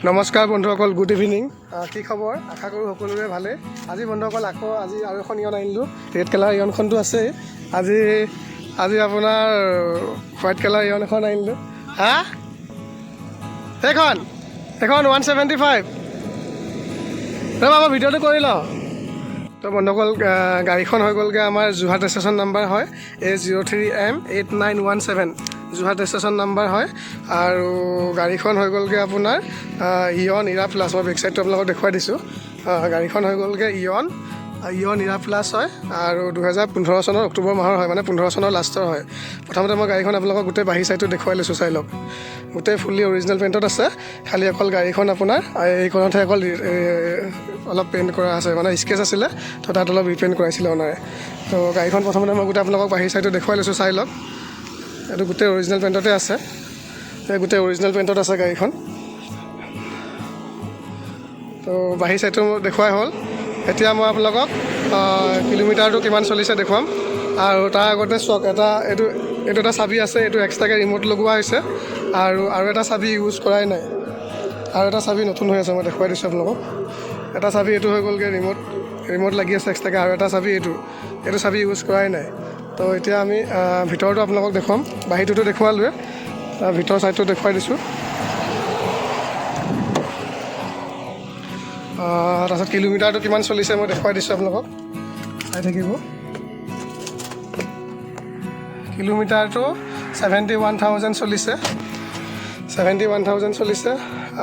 নমস্কাৰ বন্ধুসকল, good evening. কি খবৰ? আশা কৰোঁ সকলোৰে ভালে। আজি বন্ধুসকল আজি আৰু এখন ইয়ন আনিলোঁ। ৰেড কালাৰ ইয়নখনটো আছেই। আজি আপোনাৰ হোৱাইট কালাৰ ইয়ন এখন আনিলোঁ। সেইখন 175। ৰ'বা মই ভিডিঅ'টো কৰি লওঁ। তো বন্ধুসকল, গাড়ীখন হৈ গ'লগৈ আমাৰ যোৰহাট ৰেজিষ্ট্ৰেশ্যন নাম্বাৰ হয় A03M8917 যোৰহাট ৰেজিষ্ট্ৰেশ্যন নাম্বাৰ হয়। আৰু গাড়ীখন হৈ গ'লগৈ আপোনাৰ ইয়ন ইৰা প্লাছ। মই বেক চাইডটো আপোনালোকক দেখুৱাই দিছোঁ। গাড়ীখন হৈ গ'লগৈ ইয়ন ইৰা প্লাছ হয় আৰু 2015 চনৰ অক্টোবৰ মাহৰ হয়, মানে 15 চনৰ লাষ্টৰ হয়। প্ৰথমতে মই গাড়ীখন আপোনালোকক গোটেই বাহিৰ চাইডটো দেখুৱাই লৈছোঁ, চাই লওক। গোটেই ফুল্লি অৰিজিনেল পেইণ্টত আছে। খালি অকল গাড়ীখন আপোনাৰ এইখনতহে অকল অলপ পেইণ্ট কৰা আছে, মানে স্কেচ আছিলে, তো তাত অলপ ৰিপেইণ্ট কৰাইছিলে অনাৰে। তো গাড়ীখন প্ৰথমতে মই গোটেই আপোনালোকক বাহিৰ চাইডটো দেখুৱাই লৈছোঁ, চাই লওক। এইটো গোটেই অৰিজিনেল পেইণ্টতে আছে। গোটেই অৰিজিনেল পেইণ্টত আছে গাড়ীখন। তো বাহিৰ চাইডটো দেখুৱাই হ'ল। এতিয়া মই আপোনালোকক কিলোমিটাৰটো কিমান চলিছে দেখুৱাম। আৰু তাৰ আগতে চাওক, এইটো এটা চাবি আছে, এইটো এক্সট্ৰাকৈ ৰিম'ট লগোৱা হৈছে। আৰু এটা চাবি ইউজ কৰাই নাই, আৰু এটা চাবি নতুন হৈ আছে, মই দেখুৱাই দিছোঁ আপোনালোকক। এটা চাবি এইটো হৈ গ'লগৈ, ৰিম'ট লাগি আছে এক্সট্ৰাকৈ। আৰু এটা চাবি এইটো চাবি ইউজ কৰাই নাই। তো এতিয়া আমি ভিতৰটো আপোনালোকক দেখুৱাম। বাহিৰটোতো দেখুৱালোৱে, ভিতৰ চাইডটো দেখুৱাই দিছোঁ। তাৰপিছত কিলোমিটাৰটো কিমান চলিছে মই দেখুৱাই দিছোঁ আপোনালোকক, চাই থাকিব। কিলোমিটাৰটো 71,000 চলিছে, 71,000 চলিছে।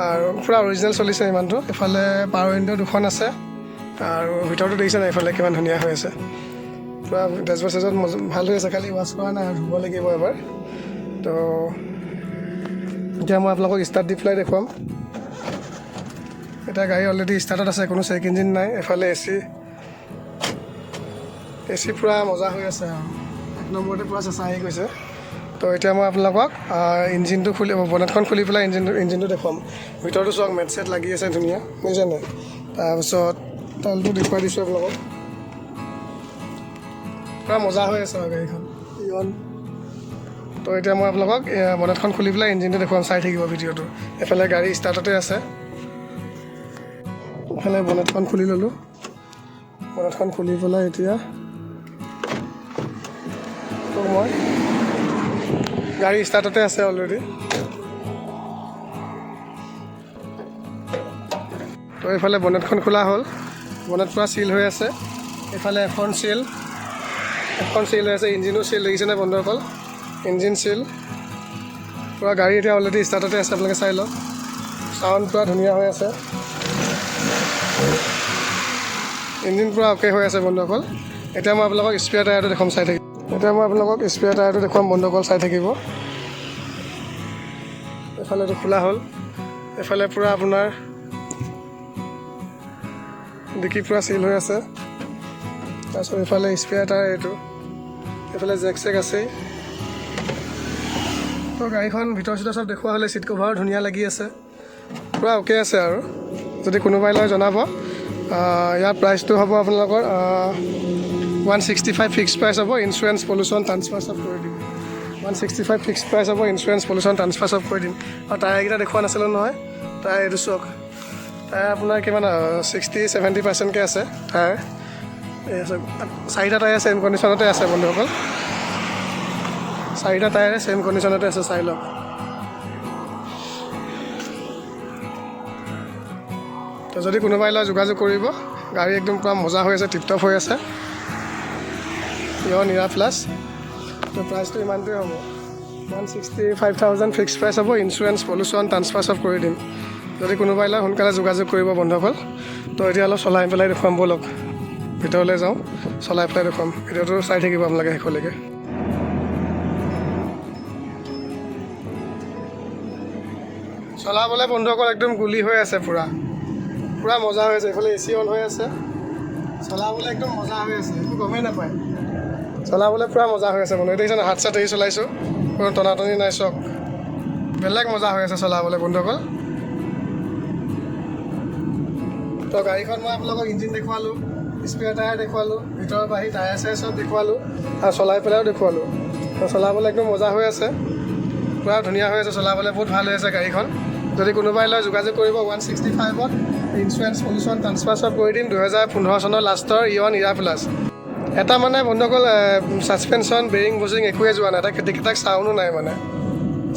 আৰু পূৰা অৰিজিনেল চলিছে ইমানটো। এইফালে পাৱাৰ উইণ্ডো দুখন আছে। আৰু ভিতৰটো দেখিছে নাই, এইফালে কিমান ধুনীয়া হৈ আছে। পূৰা ডেছবৰ্ড চেছবৰ্ড ভাল হৈ আছে, খালি ৱাছ কৰা নাই, ধুব লাগিব এবাৰ। তো এতিয়া মই আপোনালোকক ষ্টাৰ্ট দি পেলাই দেখুৱাম। এতিয়া গাড়ী অলৰেডি ষ্টাৰ্টত আছে, কোনো চেক ইঞ্জিন নাই। এফালে এ চি পূৰা মজা হৈ আছে, আৰু এক নম্বৰতে পূৰা চেঁচা আহি গৈছে। তো এতিয়া মই আপোনালোকক ইঞ্জিনটো বনেটখন খুলি পেলাই ইঞ্জিনটো দেখুৱাম। ভিতৰটো চাওক, মেট চেট লাগি আছে ধুনীয়া, বুজিছে নাই। তাৰপিছত তলটো দেখুৱাই দিছোঁ আপোনালোকক। পূৰা মজা হৈ আছে আৰু গাড়ীখন ইয়ন। তো এতিয়া মই আপোনালোকক বনেটখন খুলি পেলাই ইঞ্জিনটো দেখুৱাম, চাই থাকিব ভিডিঅ'টো। এফালে গাড়ী ষ্টাৰ্টতে আছে। এফালে বনেটখন খুলি ল'লোঁ। বনেটখন খুলি পেলাই এতিয়া মই গাড়ী ষ্টাৰ্টতে আছে অলৰেডি। তো এইফালে বনেটখন খোলা হ'ল, বনেট পূৰা চিল হৈ আছে। এইফালে এখন চিল হৈ আছে, ইঞ্জিনো চিল, দেখিছেনে বন্ধুসকল? ইঞ্জিন চিল পূৰা। গাড়ী এতিয়া অলৰেডি ষ্টাৰ্টতে আছে, আপোনালোকে চাই লওক। চাউণ্ড পূৰা ধুনীয়া হৈ আছে, ইঞ্জিন পূৰা অ'কে হৈ আছে বন্ধুসকল। এতিয়া মই আপোনালোকক স্পেয়াৰ টায়াৰটো দেখুৱাম, চাই থাকিব। বন্ধুসকল চাই থাকিব। এইফালেটো খোলা হ'ল, এইফালে পূৰা আপোনাৰ ডিকি পূৰা চিল হৈ আছে। তাৰপিছত এইফালে স্পেয়াৰ টায়াৰ এইটো, এইফালে জেক চেক আছেই। তো গাড়ীখন ভিতৰ চিতৰ চব দেখুওৱা হ'লে, চিট কভাৰো ধুনীয়া লাগি আছে, পূৰা অ'কে আছে। আৰু যদি কোনোবাই লয় জনাব। ইয়াৰ প্ৰাইচটো হ'ব আপোনালোকৰ 165 ফিক্স প্ৰাইচ হ'ব। ইঞ্চুৰেঞ্চ পলিউশ্যন ট্ৰান্সফাৰ চব কৰি দিম। 165 ফিক্স প্ৰাইচ হ'ব, ইঞ্চুৰেঞ্চ পলিউশ্যন ট্ৰান্সফাৰ চব কৰি দিম। আৰু টায়াৰকেইটা দেখুওৱা নাছিলোঁ নহয়, টায়াৰ এইটো চাওক। টায়াৰ আপোনাৰ কিমান 60-70%কৈ আছে টায়াৰ। এই চাওক, 4টা টায়াৰ ছেইম কণ্ডিশ্যনতে আছে বন্ধুসকল। 4টা টায়াৰে ছেইম কণ্ডিশ্যনতে আছে, চাই লওক। তো যদি কোনোবাই লয় যোগাযোগ কৰিব। গাড়ী একদম পূৰা মজা হৈ আছে, টিপটপ হৈ আছে। ইয়ন ইৰা প্লাছ। তো প্ৰাইচটো ইমানটোৱে হ'ব, 165,000 ফিক্স প্ৰাইচ হ'ব। ইঞ্চুৰেঞ্চ পলিউশ্যন ট্ৰান্সফাৰ চব কৰি দিম। যদি কোনোবাই লয় সোনকালে যোগাযোগ কৰিব বন্ধুসকল। তো এতিয়া অলপ চলাই পেলাই দেখুৱাম, ব'লক ভিতৰলৈ যাওঁ, চলাই পেলাই দেখুৱাম। ভিডিঅ'টো চাই থাকিব আপোনালোকে শেষলৈকে। চলাবলৈ বন্ধুসকল একদম গুলি হৈ আছে, পূৰা মজা হৈ আছে। এইফালে এ চি অন হৈ আছে, চলাবলৈ একদম মজা হৈ আছে, একো গমেই নাপায়। চলাবলৈ পূৰা মজা হৈ আছে বন্ধু। দেখিছেনে, হাত চাত এৰি চলাইছোঁ, কোনো টনাটনি নাই, চক বেলেগ মজা হৈ আছে চলাবলৈ বন্ধুসকল। তো গাড়ীখন মই আপোনালোকক ইঞ্জিন দেখুৱালোঁ, স্পেয়াৰ টায়াৰ দেখুৱালোঁ, ভিতৰৰ বাহিৰ টায়াৰ চায়াৰ চব দেখুৱালোঁ, আৰু চলাই পেলাইও দেখুৱালোঁ। তো চলাবলৈ একদম মজা হৈ আছে, পূৰা ধুনীয়া হৈ আছে, চলাবলৈ বহুত ভাল হৈ আছে গাড়ীখন। যদি কোনোবাই লয় যোগাযোগ কৰিব 165ত ইঞ্চুৰেঞ্চ পলিউশ্যন ট্ৰান্সফাৰ চব কৰি দিম 2015 চনৰ লাষ্টৰ ইয়ন ইৰা প্লাছ এটা মানে বন্ধুসকল ছাছপেনশ্যন বেৰিং বুজিং একোৱে যোৱা নাই এটা কেতিয়াক চাউনো নাই মানে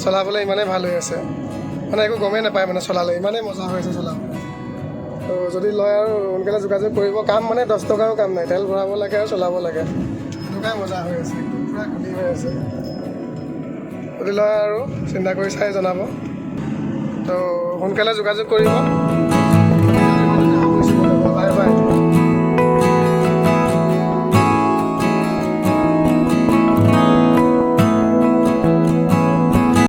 চলাবলৈ ইমানেই ভাল হৈ আছে মানে একো গমেই নাপায় মানে চলালে ইমানেই মজা হৈ আছে চলাবলৈ তো যদি লয় আৰু সোনকালে যোগাযোগ কৰিব কাম মানে 10 টকাৰো কাম নাই তেল ভৰাব লাগে আৰু চলাব লাগে এনেকুৱাই মজা হৈ আছে পূৰা খুলি হৈ আছে যদি লয় আৰু চিন্তা কৰি চাই জনাব তো সোনকালে যোগাযোগ কৰিব